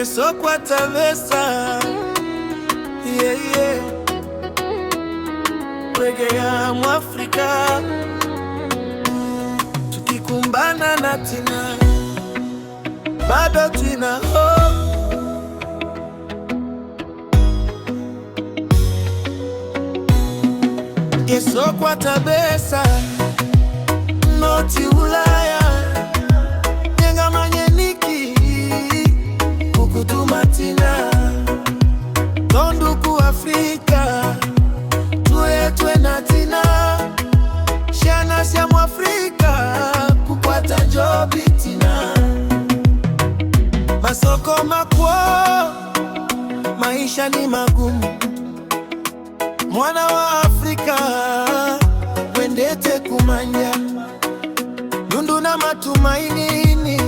Ngeso kwa tabesa, yeah, yeah. Reggae ya Mwafrika, tukikumbana na tina, bado tina hope. Ngeso kwa tabesa, noti Ulaya, nyenga manyeniki, kukutuma tina, tonduku Afrika, tuetwe na tina, shana sya Mwafrika, kukwata jobi tina. Masoko makwo, maisha ni magumu, mwana wa Afrika wendete kumanya, nundu na matumainini,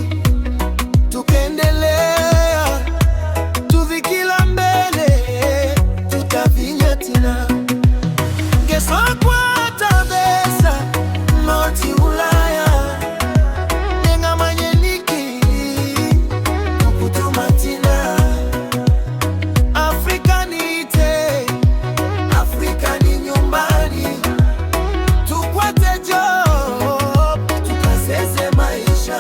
tukendelea tuvikila mbele, tutavinya tina. Ngeso kwa tabesa, noti Ulaya, nyenga manyeniki, kukutuma tina. Afrika niite, Afrika ni nyumbani, tukwate job, tukaseze maisha.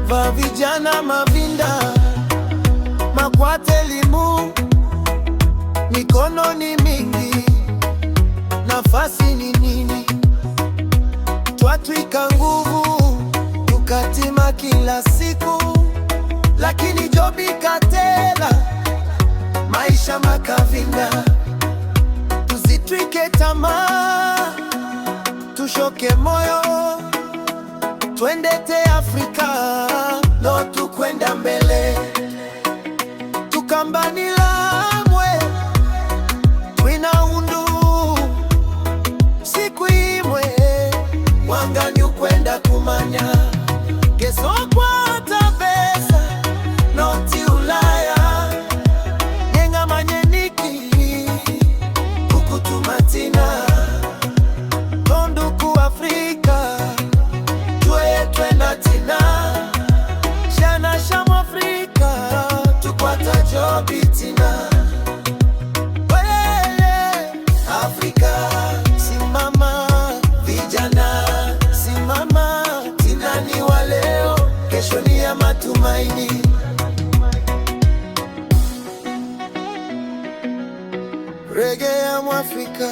Va vijana mavinda, makwate elimu, mikono ni mingi, nafasi ni nini? Twatwika nguvu, tukatima kila siku, lakini jobi katela, maisha makavinda. Tusitwike tamaa, tushoke moyo, twendete Afrika, no tukwenda mbele. Tukambani Lamwe, twina undu, siku imwe, wanganyu kwenda kumanya. Ngeso kwa tabesa, noti Ulaya, nyenga manyeniki, kukutuma tina. Tonduku Afrika, tuetwe na tina, shana sha Mwafrika, tukwata jobi tina. Afrika simama, vijana simama, tina ni wa leo, kesho ni ya matumaini. Reggae ya Mwafrika.